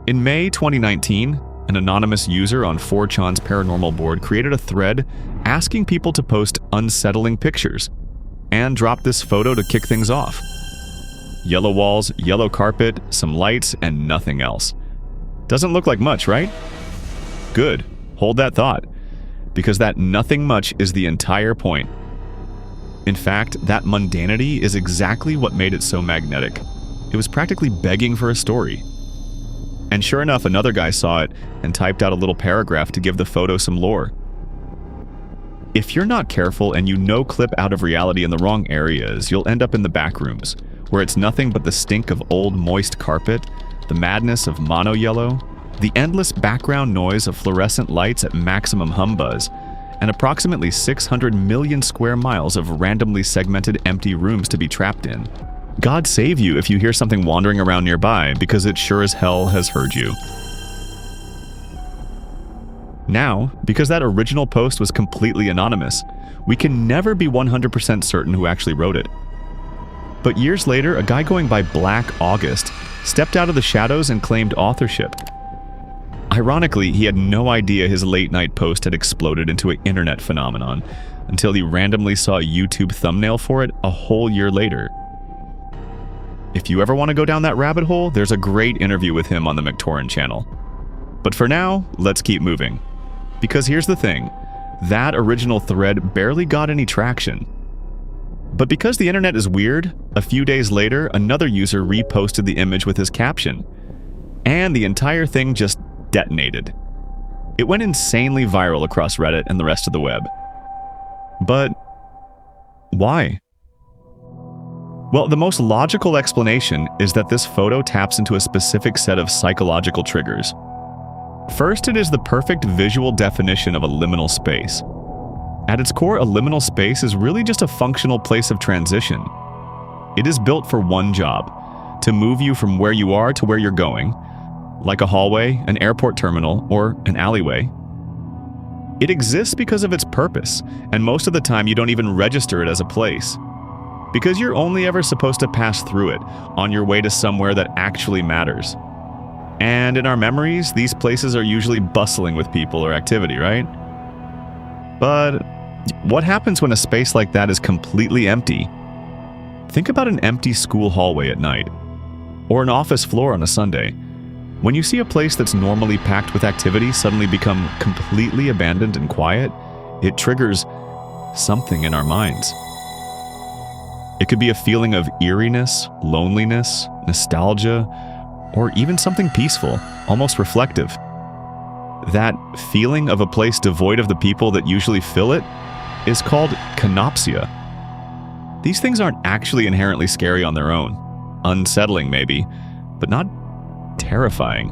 In May 2019, an anonymous user on 4chan's paranormal board created a thread asking people to post unsettling pictures and dropped this photo to kick things off. Yellow walls, yellow carpet, some lights, and nothing else. Doesn't look like much, right? Good. Hold that thought, because that nothing much is the entire point. In fact, that mundanity is exactly what made it so magnetic. It was practically begging for a story. And sure enough, another guy saw it and typed out a little paragraph to give the photo some lore. If you're not careful and you no-clip out of reality in the wrong areas, you'll end up in the backrooms, where it's nothing but the stink of old moist carpet, the madness of mono yellow, the endless background noise of fluorescent lights at maximum hum buzz, and approximately 600 million square miles of randomly segmented empty rooms to be trapped in. God save you if you hear something wandering around nearby, because it sure as hell has heard you. Now, because that original post was completely anonymous, we can never be 100% certain who actually wrote it. But years later, a guy going by Black August stepped out of the shadows and claimed authorship. Ironically, he had no idea his late-night post had exploded into an internet phenomenon until he randomly saw a YouTube thumbnail for it a whole year later. If you ever want to go down that rabbit hole, there's a great interview with him on the McTorrent channel. But for now, let's keep moving. Because here's the thing, that original thread barely got any traction. But because the internet is weird, a few days later, another user reposted the image with his caption. And the entire thing just detonated. It went insanely viral across Reddit and the rest of the web. But why? Well, the most logical explanation is that this photo taps into a specific set of psychological triggers. First, it is the perfect visual definition of a liminal space. At its core, a liminal space is really just a functional place of transition. It is built for one job, to move you from where you are to where you're going, like a hallway, an airport terminal, or an alleyway. It exists because of its purpose, and most of the time you don't even register it as a place. Because you're only ever supposed to pass through it, on your way to somewhere that actually matters. And in our memories, these places are usually bustling with people or activity, right? But what happens when a space like that is completely empty? Think about an empty school hallway at night, or an office floor on a Sunday. When you see a place that's normally packed with activity suddenly become completely abandoned and quiet, it triggers something in our minds. It could be a feeling of eeriness, loneliness, nostalgia, or even something peaceful, almost reflective. That feeling of a place devoid of the people that usually fill it is called canopsia. These things aren't actually inherently scary on their own. Unsettling maybe, but not terrifying.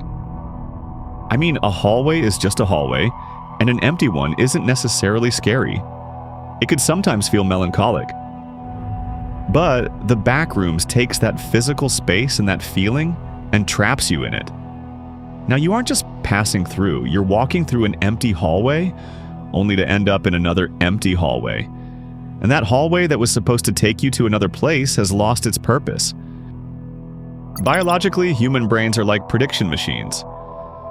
I mean, a hallway is just a hallway, and an empty one isn't necessarily scary. It could sometimes feel melancholic. But the Backrooms takes that physical space and that feeling and traps you in it. Now, you aren't just passing through, you're walking through an empty hallway, only to end up in another empty hallway. And that hallway that was supposed to take you to another place has lost its purpose. Biologically, human brains are like prediction machines.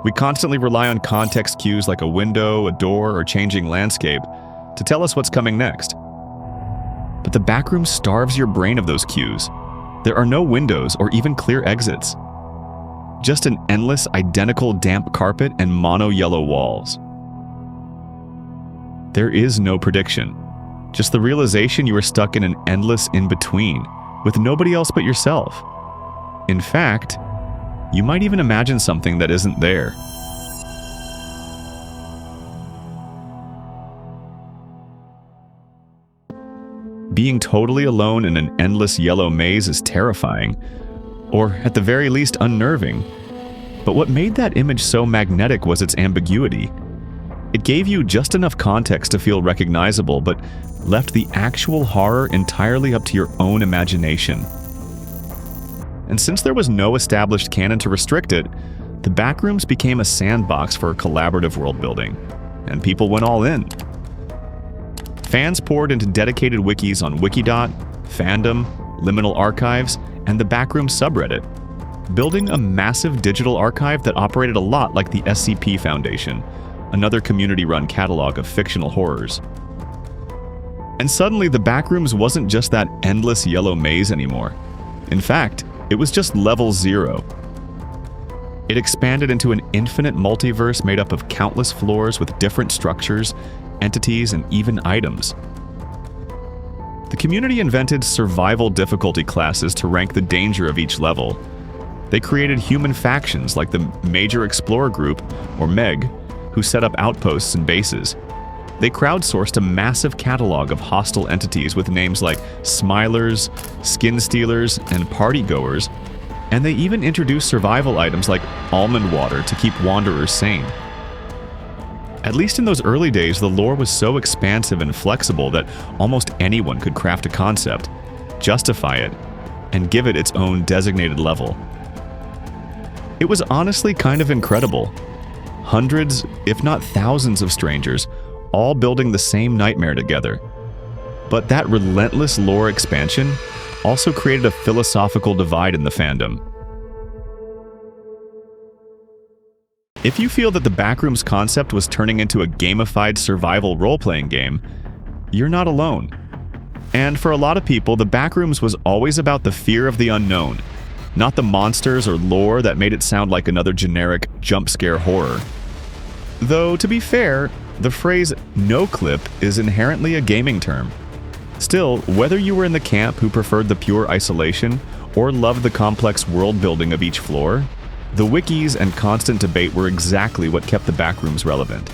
We constantly rely on context cues like a window, a door, or changing landscape to tell us what's coming next. But the Backroom starves your brain of those cues. There are no windows or even clear exits. Just an endless, identical damp carpet and mono yellow walls. There is no prediction. Just the realization you are stuck in an endless in-between, with nobody else but yourself. In fact, you might even imagine something that isn't there. Being totally alone in an endless yellow maze is terrifying, or at the very least unnerving. But what made that image so magnetic was its ambiguity. It gave you just enough context to feel recognizable, but left the actual horror entirely up to your own imagination. And since there was no established canon to restrict it, the Backrooms became a sandbox for collaborative world building, and people went all in. Fans poured into dedicated wikis on Wikidot, Fandom, Liminal Archives, and the Backrooms subreddit. building a massive digital archive that operated a lot like the SCP Foundation, another community-run catalog of fictional horrors. And suddenly, the Backrooms wasn't just that endless yellow maze anymore. In fact, it was just level 0. It expanded into an infinite multiverse made up of countless floors with different structures, entities, and even items. The community invented survival difficulty classes to rank the danger of each level. They created human factions like the Major Explorer Group, or MEG, who set up outposts and bases. They crowdsourced a massive catalog of hostile entities with names like Smilers, Skin Stealers, and Partygoers, and they even introduced survival items like almond water to keep wanderers sane. At least in those early days, the lore was so expansive and flexible that almost anyone could craft a concept, justify it, and give it its own designated level. It was honestly kind of incredible. Hundreds, if not thousands of strangers, all building the same nightmare together. But that relentless lore expansion also created a philosophical divide in the fandom. If you feel that the Backrooms concept was turning into a gamified survival role-playing game, you're not alone. And for a lot of people, the Backrooms was always about the fear of the unknown, not the monsters or lore that made it sound like another generic jump-scare horror. Though, to be fair, the phrase "no clip" is inherently a gaming term. Still, whether you were in the camp who preferred the pure isolation or loved the complex world building of each floor, the wikis and constant debate were exactly what kept the Backrooms relevant,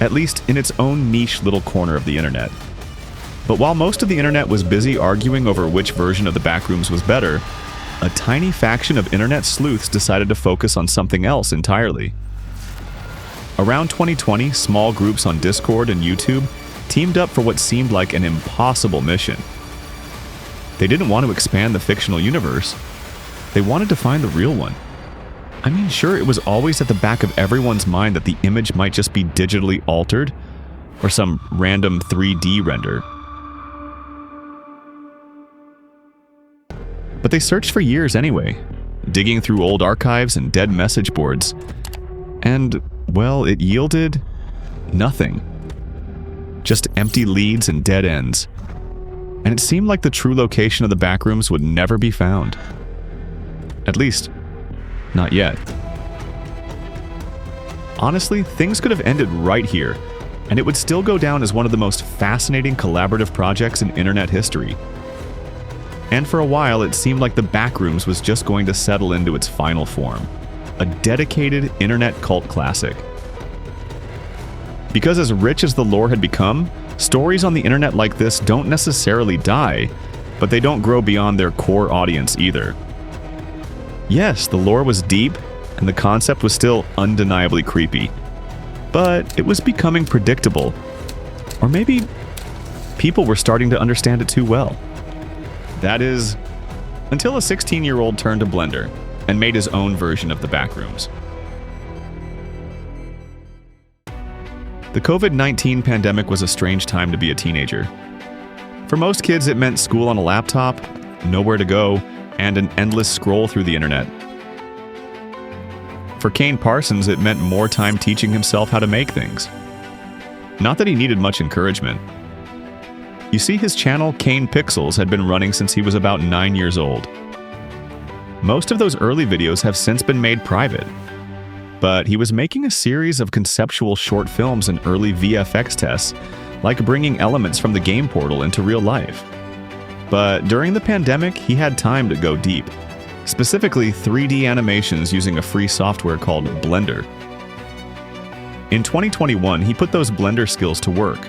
at least in its own niche little corner of the internet. But while most of the internet was busy arguing over which version of the Backrooms was better, a tiny faction of internet sleuths decided to focus on something else entirely. Around 2020, small groups on Discord and YouTube teamed up for what seemed like an impossible mission. They didn't want to expand the fictional universe. They wanted to find the real one. I mean, sure, it was always at the back of everyone's mind that the image might just be digitally altered or some random 3D render. But they searched for years anyway, digging through old archives and dead message boards, and, well, it yielded nothing. Just empty leads and dead ends. And it seemed like the true location of the Backrooms would never be found. At least, not yet. Honestly, things could have ended right here, and it would still go down as one of the most fascinating collaborative projects in internet history. And for a while, it seemed like the Backrooms was just going to settle into its final form, a dedicated internet cult classic. Because as rich as the lore had become, stories on the internet like this don't necessarily die, but they don't grow beyond their core audience either. Yes, the lore was deep, and the concept was still undeniably creepy, but it was becoming predictable. Or maybe people were starting to understand it too well. That is, until a 16-year-old turned to Blender and made his own version of the Backrooms. The COVID-19 pandemic was a strange time to be a teenager. For most kids, it meant school on a laptop, nowhere to go, and an endless scroll through the internet. For Kane Parsons, it meant more time teaching himself how to make things. Not that he needed much encouragement. You see, his channel, Kane Pixels, had been running since he was about 9 years old. Most of those early videos have since been made private, but he was making a series of conceptual short films and early VFX tests, like bringing elements from the game portal into real life. But during the pandemic, he had time to go deep, specifically 3D animations using a free software called Blender. In 2021, he put those Blender skills to work,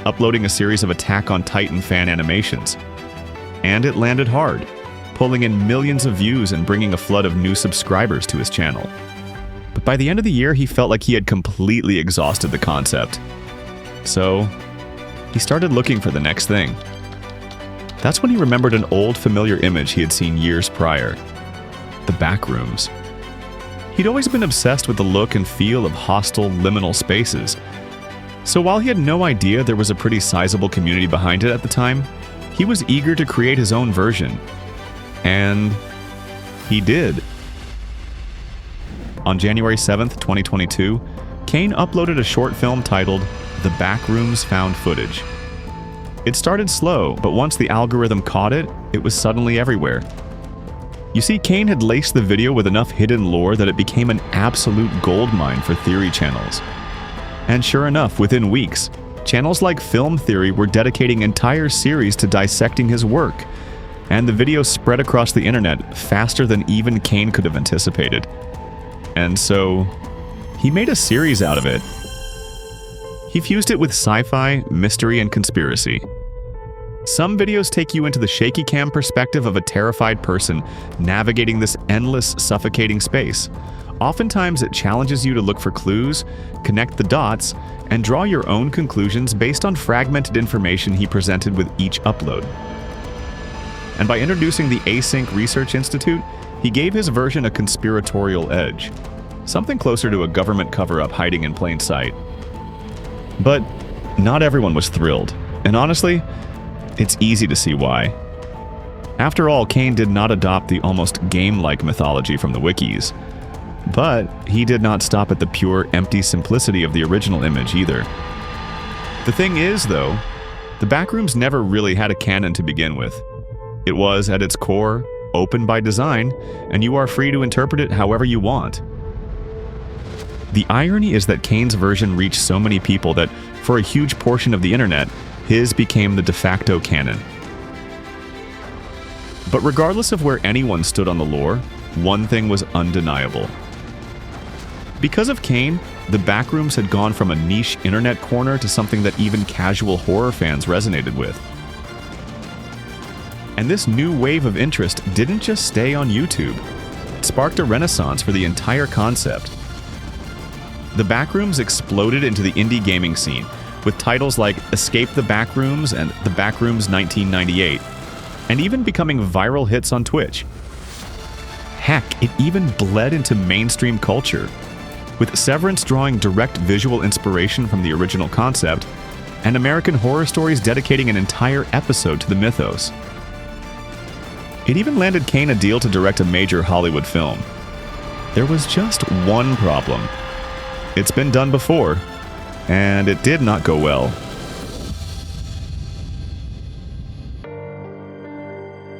uploading a series of Attack on Titan fan animations. And it landed hard, pulling in millions of views and bringing a flood of new subscribers to his channel. But by the end of the year, he felt like he had completely exhausted the concept. So, he started looking for the next thing. That's when he remembered an old familiar image he had seen years prior: the Backrooms. He'd always been obsessed with the look and feel of hostile, liminal spaces. So while he had no idea there was a pretty sizable community behind it at the time, he was eager to create his own version. And he did. On January 7th, 2022, Kane uploaded a short film titled The Backrooms Found Footage. It started slow, but once the algorithm caught it, it was suddenly everywhere. You see, Kane had laced the video with enough hidden lore that it became an absolute goldmine for theory channels. And sure enough, within weeks, channels like Film Theory were dedicating entire series to dissecting his work, and the video spread across the internet faster than even Kane could have anticipated. And so, he made a series out of it. He fused it with sci-fi, mystery, and conspiracy. Some videos take you into the shaky cam perspective of a terrified person navigating this endless, suffocating space. Oftentimes, it challenges you to look for clues, connect the dots, and draw your own conclusions based on fragmented information he presented with each upload. And by introducing the Async Research Institute, he gave his version a conspiratorial edge, something closer to a government cover-up hiding in plain sight. But not everyone was thrilled, and honestly, it's easy to see why. After all, Kane did not adopt the almost game-like mythology from the wikis, but he did not stop at the pure, empty simplicity of the original image either. The thing is, though, the Backrooms never really had a canon to begin with. It was, at its core, open by design, and you are free to interpret it however you want. The irony is that Kane's version reached so many people that, for a huge portion of the internet, his became the de facto canon. But regardless of where anyone stood on the lore, one thing was undeniable. Because of Kane, the Backrooms had gone from a niche internet corner to something that even casual horror fans resonated with. And this new wave of interest didn't just stay on YouTube. It sparked a renaissance for the entire concept. The Backrooms exploded into the indie gaming scene, with titles like Escape the Backrooms and The Backrooms 1998, and even becoming viral hits on Twitch. Heck, it even bled into mainstream culture, with Severance drawing direct visual inspiration from the original concept, and American Horror Stories dedicating an entire episode to the mythos. It even landed Kane a deal to direct a major Hollywood film. There was just one problem. It's been done before, and it did not go well.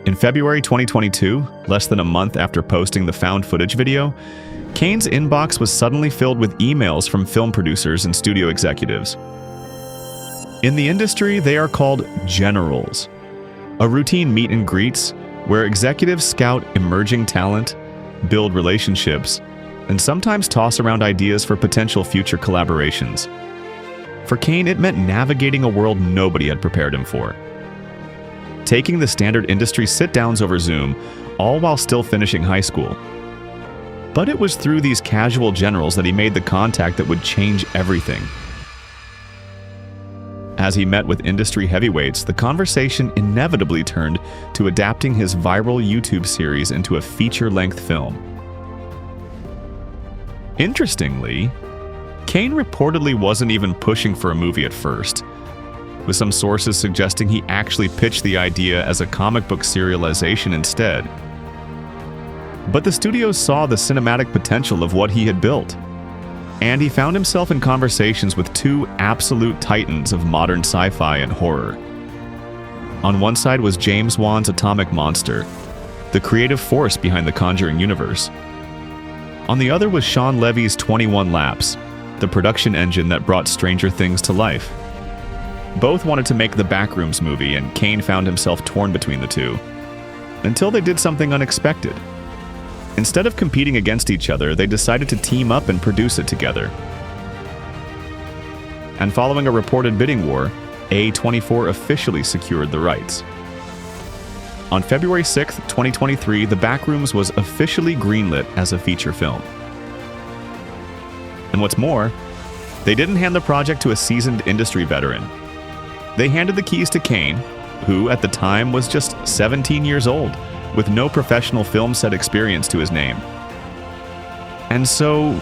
In February 2022, less than a month after posting the found footage video, Kane's inbox was suddenly filled with emails from film producers and studio executives. In the industry, they are called generals, a routine meet and greets where executives scout emerging talent, build relationships, and sometimes toss around ideas for potential future collaborations. For Kane, it meant navigating a world nobody had prepared him for. Taking the standard industry sit-downs over Zoom, all while still finishing high school. But it was through these casual generals that he made the contact that would change everything. As he met with industry heavyweights, the conversation inevitably turned to adapting his viral YouTube series into a feature-length film. Interestingly, Kane reportedly wasn't even pushing for a movie at first, with some sources suggesting he actually pitched the idea as a comic book serialization instead. But the studios saw the cinematic potential of what he had built, and he found himself in conversations with two absolute titans of modern sci-fi and horror. On one side was James Wan's Atomic Monster, the creative force behind the Conjuring universe. On the other was Sean Levy's 21 Laps, the production engine that brought Stranger Things to life. Both wanted to make the Backrooms movie, and Kane found himself torn between the two, until they did something unexpected. Instead of competing against each other, they decided to team up and produce it together. And following a reported bidding war, A24 officially secured the rights. On February 6, 2023, The Backrooms was officially greenlit as a feature film. And what's more, they didn't hand the project to a seasoned industry veteran. They handed the keys to Kane, who at the time was just 17 years old, with no professional film set experience to his name. And so,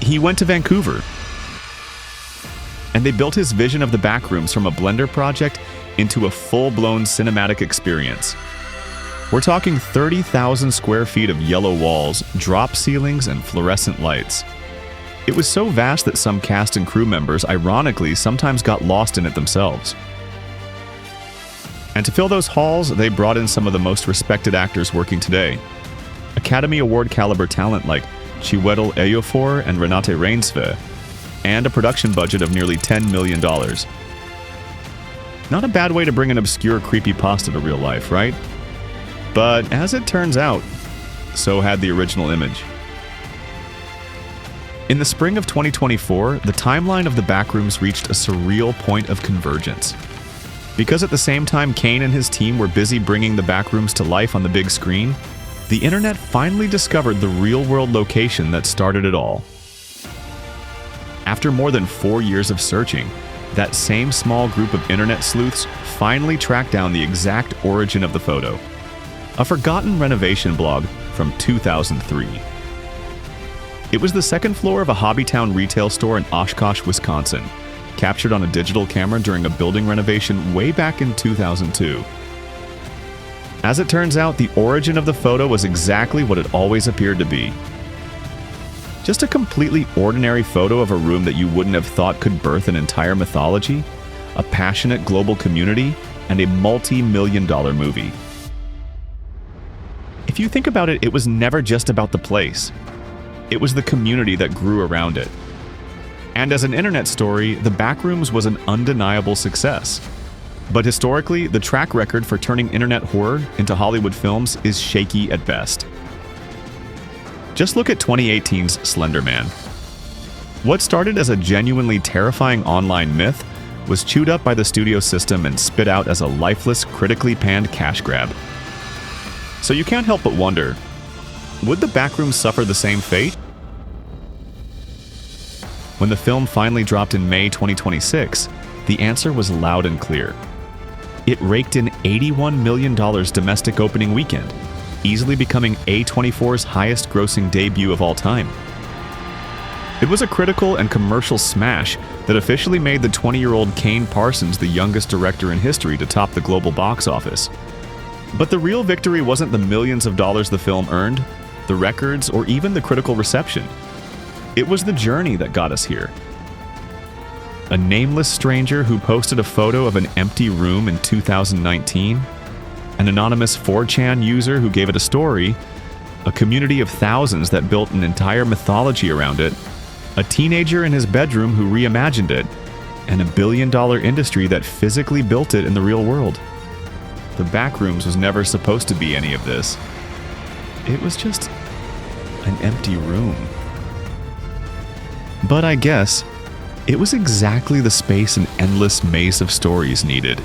he went to Vancouver. And they built his vision of the Backrooms from a Blender project into a full-blown cinematic experience. We're talking 30,000 square feet of yellow walls, drop ceilings, and fluorescent lights. It was so vast that some cast and crew members, ironically, sometimes got lost in it themselves. And to fill those halls, they brought in some of the most respected actors working today. Academy Award caliber talent like Chiwetel Ejiofor and Renate Reinsve, and a production budget of nearly $10 million. Not a bad way to bring an obscure creepypasta to real life, right? But as it turns out, so had the original image. In the spring of 2024, the timeline of the Backrooms reached a surreal point of convergence. Because at the same time Kane and his team were busy bringing the Backrooms to life on the big screen, the internet finally discovered the real-world location that started it all. After more than 4 years of searching, that same small group of internet sleuths finally tracked down the exact origin of the photo. A forgotten renovation blog from 2003. It was the second floor of a Hobbytown retail store in Oshkosh, Wisconsin, captured on a digital camera during a building renovation way back in 2002. As it turns out, the origin of the photo was exactly what it always appeared to be. Just a completely ordinary photo of a room that you wouldn't have thought could birth an entire mythology, a passionate global community, and a multi-million-dollar movie. If you think about it, it was never just about the place. It was the community that grew around it. And as an internet story, the Backrooms was an undeniable success. But historically, the track record for turning internet horror into Hollywood films is shaky at best. Just look at 2018's Slender Man. What started as a genuinely terrifying online myth was chewed up by the studio system and spit out as a lifeless, critically panned cash grab. So you can't help but wonder, would the Backrooms suffer the same fate? When the film finally dropped in May 2026, the answer was loud and clear. It raked in $81 million domestic opening weekend, easily becoming A24's highest-grossing debut of all time. It was a critical and commercial smash that officially made the 20-year-old Kane Parsons the youngest director in history to top the global box office. But the real victory wasn't the millions of dollars the film earned, the records, or even the critical reception. It was the journey that got us here. A nameless stranger who posted a photo of an empty room in 2019, an anonymous 4chan user who gave it a story, a community of thousands that built an entire mythology around it, a teenager in his bedroom who reimagined it, and a billion-dollar industry that physically built it in the real world. The Backrooms was never supposed to be any of this. It was just an empty room. But I guess it was exactly the space an endless maze of stories needed.